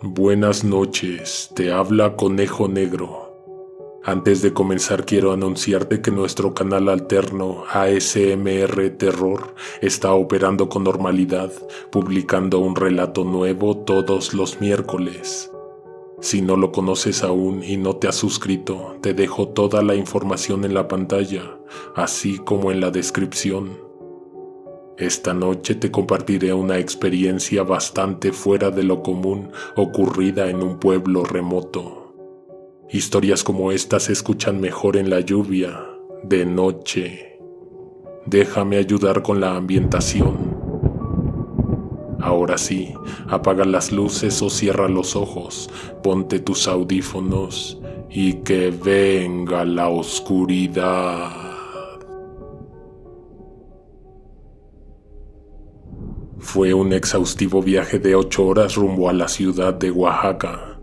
Buenas noches, te habla Conejo Negro. Antes de comenzar quiero anunciarte que nuestro canal alterno ASMR Terror está operando con normalidad, publicando un relato nuevo todos los miércoles. Si no lo conoces aún y no te has suscrito, te dejo toda la información en la pantalla, así como en la descripción. Esta noche te compartiré una experiencia bastante fuera de lo común ocurrida en un pueblo remoto. Historias como esta se escuchan mejor en la lluvia, de noche. Déjame ayudar con la ambientación. Ahora sí, apaga las luces o cierra los ojos, ponte tus audífonos y que venga la oscuridad. Fue un exhaustivo viaje de 8 horas rumbo a la ciudad de Oaxaca.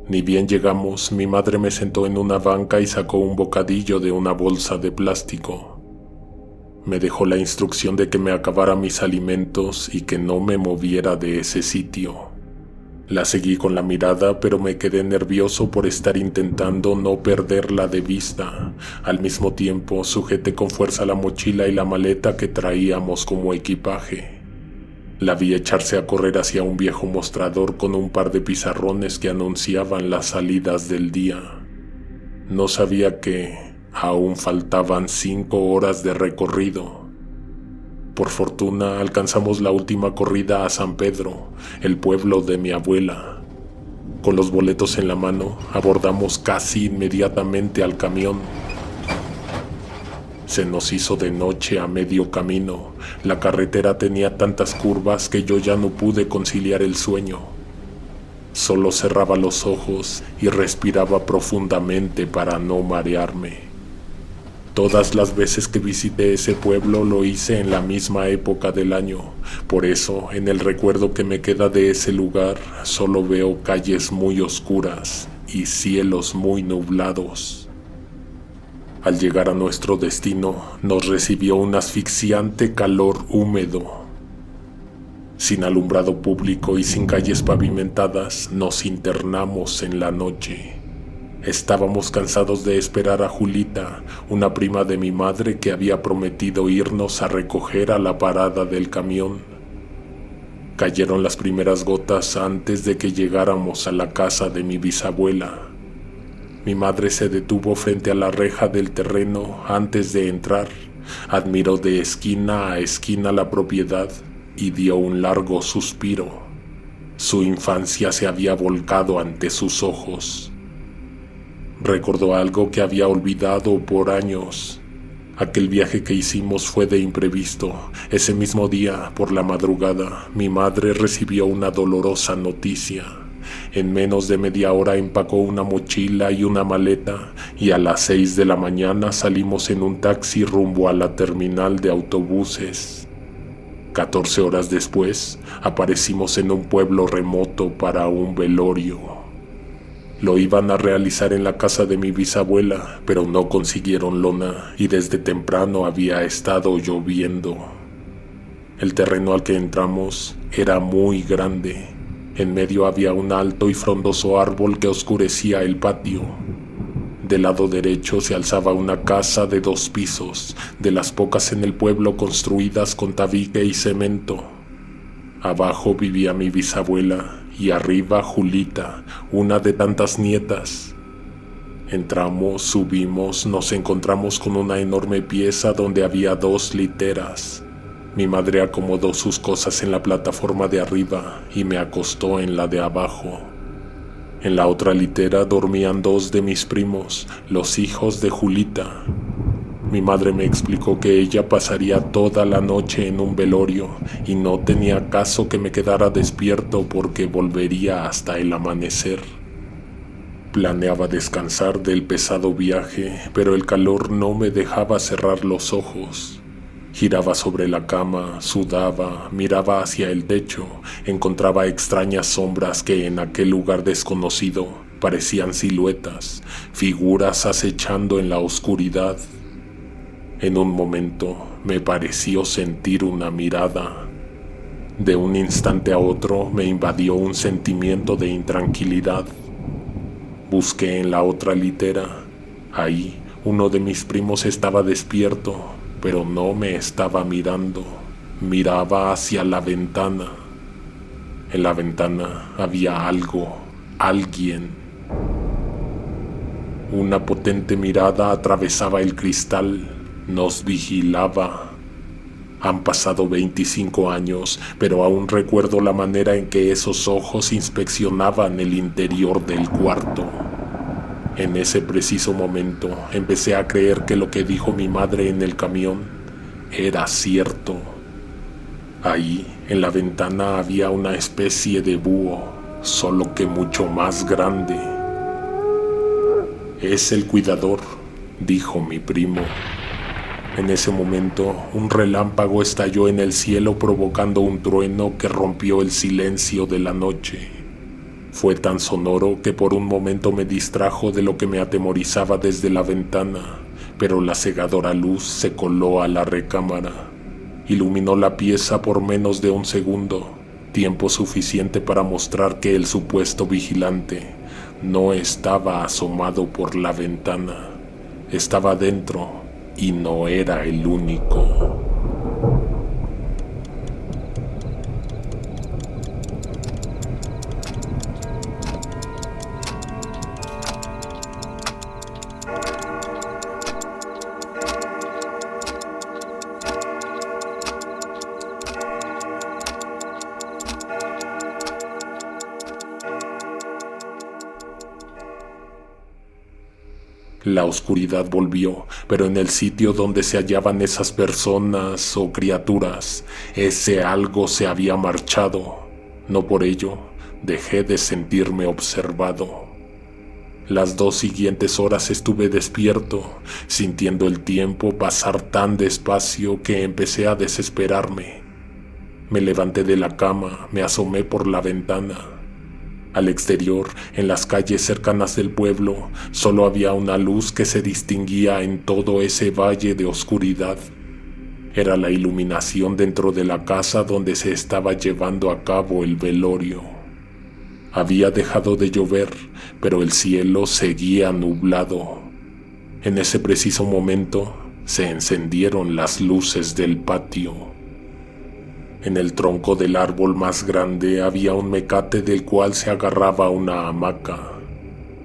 Ni bien llegamos, mi madre me sentó en una banca y sacó un bocadillo de una bolsa de plástico. Me dejó la instrucción de que me acabara mis alimentos y que no me moviera de ese sitio. La seguí con la mirada, pero me quedé nervioso por estar intentando no perderla de vista. Al mismo tiempo, sujeté con fuerza la mochila y la maleta que traíamos como equipaje. La vi echarse a correr hacia un viejo mostrador con un par de pizarrones que anunciaban las salidas del día. No sabía que aún faltaban 5 horas de recorrido. Por fortuna alcanzamos la última corrida a San Pedro, el pueblo de mi abuela. Con los boletos en la mano, abordamos casi inmediatamente al camión. Se nos hizo de noche a medio camino. La carretera tenía tantas curvas que yo ya no pude conciliar el sueño. Solo cerraba los ojos y respiraba profundamente para no marearme. Todas las veces que visité ese pueblo lo hice en la misma época del año. Por eso, en el recuerdo que me queda de ese lugar, solo veo calles muy oscuras y cielos muy nublados. Al llegar a nuestro destino, nos recibió un asfixiante calor húmedo. Sin alumbrado público y sin calles pavimentadas, nos internamos en la noche. Estábamos cansados de esperar a Julita, una prima de mi madre que había prometido irnos a recoger a la parada del camión. Cayeron las primeras gotas antes de que llegáramos a la casa de mi bisabuela. Mi madre se detuvo frente a la reja del terreno antes de entrar, admiró de esquina a esquina la propiedad y dio un largo suspiro. Su infancia se había volcado ante sus ojos. Recordó algo que había olvidado por años. Aquel viaje que hicimos fue de imprevisto. Ese mismo día, por la madrugada, mi madre recibió una dolorosa noticia. En menos de media hora empacó una mochila y una maleta y a las 6 de la mañana salimos en un taxi rumbo a la terminal de autobuses. 14 horas después aparecimos en un pueblo remoto para un velorio. Lo iban a realizar en la casa de mi bisabuela, pero no consiguieron lona y desde temprano había estado lloviendo. El terreno al que entramos era muy grande. En medio había un alto y frondoso árbol que oscurecía el patio. Del lado derecho se alzaba una casa de 2 pisos, de las pocas en el pueblo construidas con tabique y cemento. Abajo vivía mi bisabuela y arriba Julita, una de tantas nietas. Entramos, subimos, nos encontramos con una enorme pieza donde había 2 literas. Mi madre acomodó sus cosas en la plataforma de arriba y me acostó en la de abajo. En la otra litera dormían 2 de mis primos, los hijos de Julita. Mi madre me explicó que ella pasaría toda la noche en un velorio y no tenía caso que me quedara despierto porque volvería hasta el amanecer. Planeaba descansar del pesado viaje, pero el calor no me dejaba cerrar los ojos. Giraba sobre la cama, sudaba, miraba hacia el techo, encontraba extrañas sombras que en aquel lugar desconocido parecían siluetas, figuras acechando en la oscuridad. En un momento me pareció sentir una mirada. De un instante a otro me invadió un sentimiento de intranquilidad. Busqué en la otra litera. Ahí, uno de mis primos estaba despierto, pero no me estaba mirando. Miraba hacia la ventana. En la ventana había algo, alguien. Una potente mirada atravesaba el cristal, nos vigilaba. Han pasado 25 años, pero aún recuerdo la manera en que esos ojos inspeccionaban el interior del cuarto. En ese preciso momento empecé a creer que lo que dijo mi madre en el camión era cierto. Ahí, en la ventana, había una especie de búho, solo que mucho más grande. «Es el cuidador», dijo mi primo. En ese momento, un relámpago estalló en el cielo provocando un trueno que rompió el silencio de la noche. Fue tan sonoro que por un momento me distrajo de lo que me atemorizaba desde la ventana, pero la cegadora luz se coló a la recámara. Iluminó la pieza por menos de un segundo, tiempo suficiente para mostrar que el supuesto vigilante no estaba asomado por la ventana, estaba dentro. Y no era el único. La oscuridad volvió, pero en el sitio donde se hallaban esas personas o criaturas, ese algo se había marchado. No por ello, dejé de sentirme observado. Las 2 siguientes horas estuve despierto, sintiendo el tiempo pasar tan despacio que empecé a desesperarme. Me levanté de la cama, me asomé por la ventana. Al exterior, en las calles cercanas del pueblo, solo había una luz que se distinguía en todo ese valle de oscuridad. Era la iluminación dentro de la casa donde se estaba llevando a cabo el velorio. Había dejado de llover, pero el cielo seguía nublado. En ese preciso momento, se encendieron las luces del patio. En el tronco del árbol más grande había un mecate del cual se agarraba una hamaca.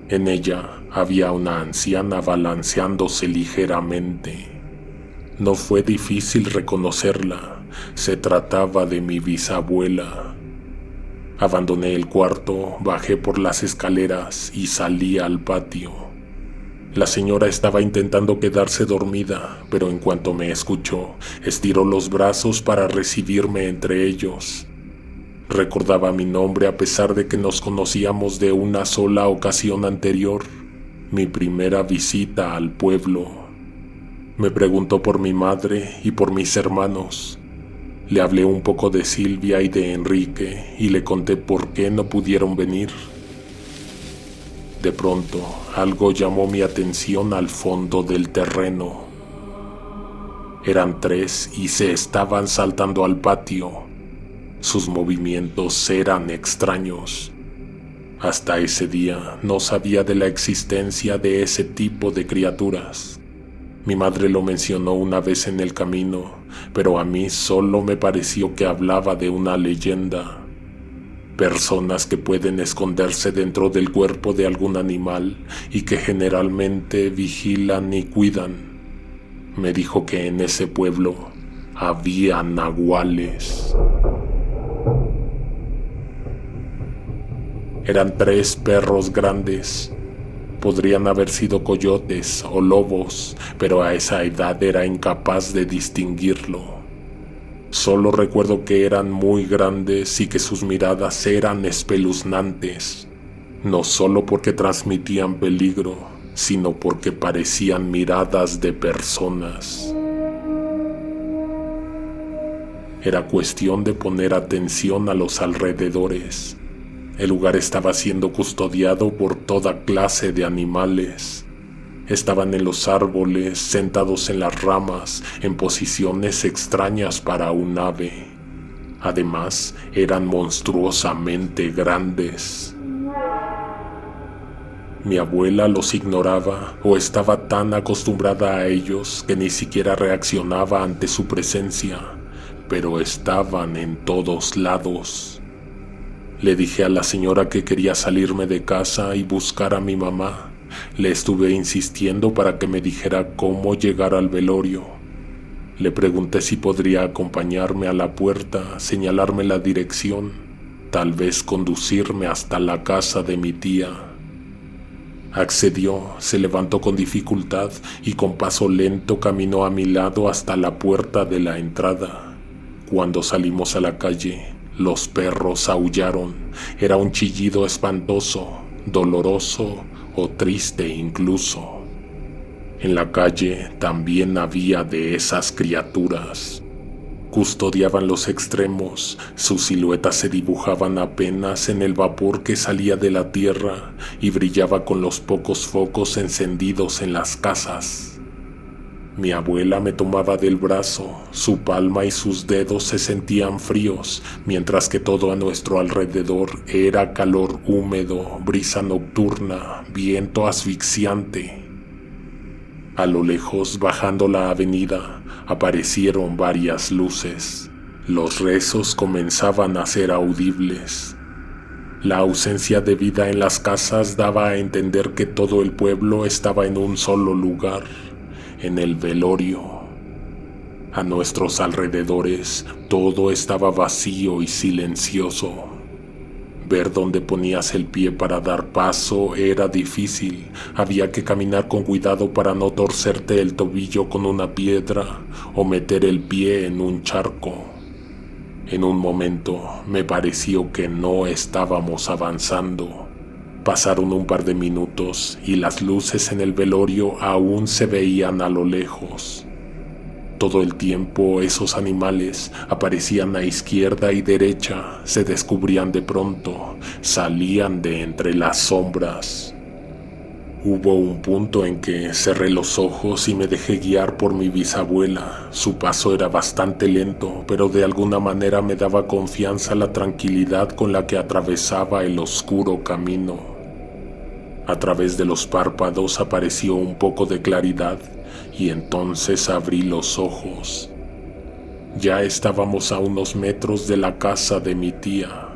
En ella había una anciana balanceándose ligeramente. No fue difícil reconocerla, se trataba de mi bisabuela. Abandoné el cuarto, bajé por las escaleras y salí al patio. La señora estaba intentando quedarse dormida, pero en cuanto me escuchó, estiró los brazos para recibirme entre ellos. Recordaba mi nombre a pesar de que nos conocíamos de una sola ocasión anterior, mi primera visita al pueblo. Me preguntó por mi madre y por mis hermanos. Le hablé un poco de Silvia y de Enrique y le conté por qué no pudieron venir. De pronto, algo llamó mi atención al fondo del terreno. Eran 3 y se estaban saltando al patio. Sus movimientos eran extraños. Hasta ese día no sabía de la existencia de ese tipo de criaturas. Mi madre lo mencionó una vez en el camino, pero a mí solo me pareció que hablaba de una leyenda. Personas que pueden esconderse dentro del cuerpo de algún animal y que generalmente vigilan y cuidan. Me dijo que en ese pueblo había nahuales. Eran 3 perros grandes. Podrían haber sido coyotes o lobos, pero a esa edad era incapaz de distinguirlo. Solo recuerdo que eran muy grandes y que sus miradas eran espeluznantes, no solo porque transmitían peligro, sino porque parecían miradas de personas. Era cuestión de poner atención a los alrededores. El lugar estaba siendo custodiado por toda clase de animales. Estaban en los árboles, sentados en las ramas, en posiciones extrañas para un ave. Además, eran monstruosamente grandes. Mi abuela los ignoraba o estaba tan acostumbrada a ellos que ni siquiera reaccionaba ante su presencia, pero estaban en todos lados. Le dije a la señora que quería salirme de casa y buscar a mi mamá. Le estuve insistiendo para que me dijera cómo llegar al velorio. Le pregunté si podría acompañarme a la puerta, señalarme la dirección, tal vez conducirme hasta la casa de mi tía. Accedió, se levantó con dificultad y con paso lento caminó a mi lado hasta la puerta de la entrada. Cuando salimos a la calle, los perros aullaron. Era un chillido espantoso, doloroso o triste incluso. En la calle también había de esas criaturas. Custodiaban los extremos, sus siluetas se dibujaban apenas en el vapor que salía de la tierra y brillaba con los pocos focos encendidos en las casas. Mi abuela me tomaba del brazo, su palma y sus dedos se sentían fríos, mientras que todo a nuestro alrededor era calor húmedo, brisa nocturna, viento asfixiante. A lo lejos, bajando la avenida, aparecieron varias luces. Los rezos comenzaban a ser audibles. La ausencia de vida en las casas daba a entender que todo el pueblo estaba en un solo lugar, en el velorio. A nuestros alrededores, todo estaba vacío y silencioso. Ver dónde ponías el pie para dar paso era difícil. Había que caminar con cuidado para no torcerte el tobillo con una piedra o meter el pie en un charco. En un momento me pareció que no estábamos avanzando. Pasaron un par de minutos y las luces en el velorio aún se veían a lo lejos. Todo el tiempo esos animales aparecían a izquierda y derecha, se descubrían de pronto, salían de entre las sombras. Hubo un punto en que cerré los ojos y me dejé guiar por mi bisabuela. Su paso era bastante lento, pero de alguna manera me daba confianza la tranquilidad con la que atravesaba el oscuro camino. A través de los párpados apareció un poco de claridad y entonces abrí los ojos. Ya estábamos a unos metros de la casa de mi tía.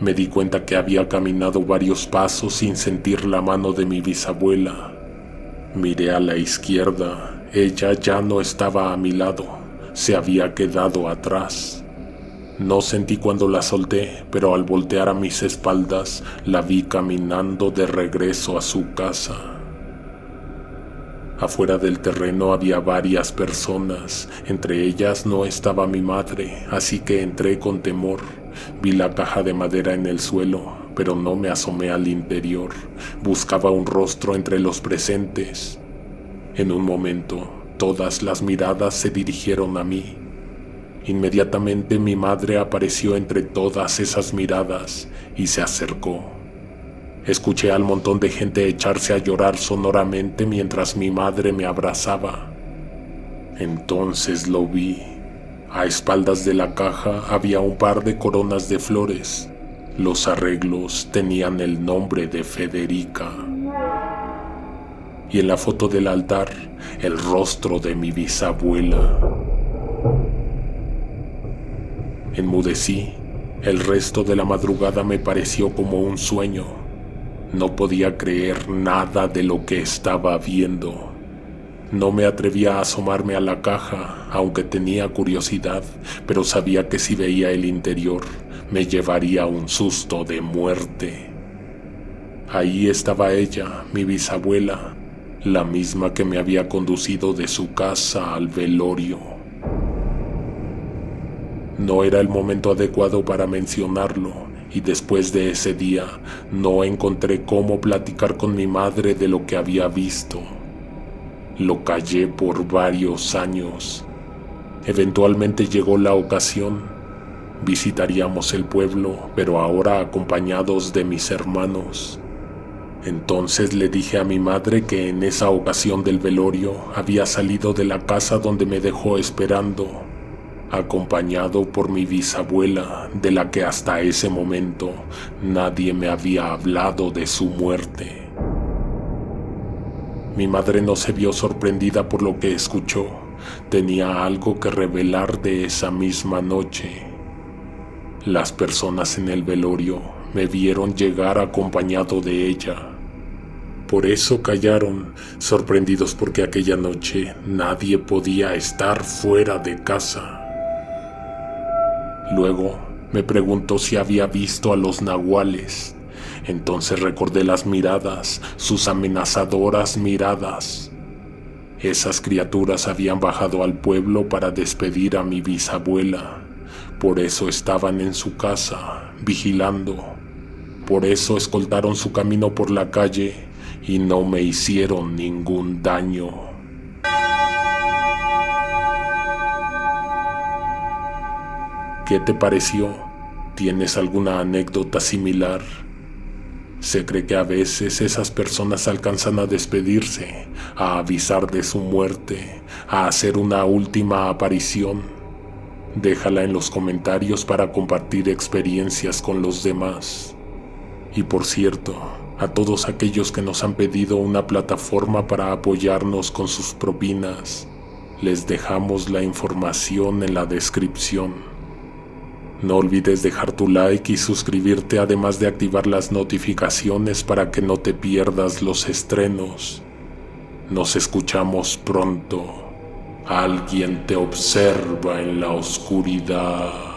Me di cuenta que había caminado varios pasos sin sentir la mano de mi bisabuela. Miré a la izquierda. Ella ya no estaba a mi lado. Se había quedado atrás. No sentí cuando la solté, pero al voltear a mis espaldas, la vi caminando de regreso a su casa. Afuera del terreno había varias personas, entre ellas no estaba mi madre, así que entré con temor. Vi la caja de madera en el suelo, pero no me asomé al interior. Buscaba un rostro entre los presentes. En un momento, todas las miradas se dirigieron a mí. Inmediatamente mi madre apareció entre todas esas miradas y se acercó. Escuché al montón de gente echarse a llorar sonoramente mientras mi madre me abrazaba. Entonces lo vi. A espaldas de la caja había un par de coronas de flores. Los arreglos tenían el nombre de Federica. Y en la foto del altar, el rostro de mi bisabuela. Enmudecí. El resto de la madrugada me pareció como un sueño. No podía creer nada de lo que estaba viendo. No me atrevía a asomarme a la caja, aunque tenía curiosidad, pero sabía que si veía el interior, me llevaría un susto de muerte. Ahí estaba ella, mi bisabuela, la misma que me había conducido de su casa al velorio. No era el momento adecuado para mencionarlo, y después de ese día no encontré cómo platicar con mi madre de lo que había visto. Lo callé por varios años. Eventualmente llegó la ocasión. Visitaríamos el pueblo, pero ahora acompañados de mis hermanos. Entonces le dije a mi madre que en esa ocasión del velorio había salido de la casa donde me dejó esperando. acompañado por mi bisabuela, de la que hasta ese momento nadie me había hablado de su muerte. Mi madre no se vio sorprendida por lo que escuchó. Tenía algo que revelar de esa misma noche. Las personas en el velorio me vieron llegar acompañado de ella. Por eso callaron, sorprendidos porque aquella noche nadie podía estar fuera de casa. Luego me preguntó si había visto a los nahuales. Entonces recordé las miradas, sus amenazadoras miradas. Esas criaturas habían bajado al pueblo para despedir a mi bisabuela. Por eso estaban en su casa, vigilando. Por eso escoltaron su camino por la calle y no me hicieron ningún daño. ¿Qué te pareció? ¿Tienes alguna anécdota similar? Se cree que a veces esas personas alcanzan a despedirse, a avisar de su muerte, a hacer una última aparición. Déjala en los comentarios para compartir experiencias con los demás. Y por cierto, a todos aquellos que nos han pedido una plataforma para apoyarnos con sus propinas, les dejamos la información en la descripción. No olvides dejar tu like y suscribirte, además de activar las notificaciones para que no te pierdas los estrenos. Nos escuchamos pronto. Alguien te observa en la oscuridad.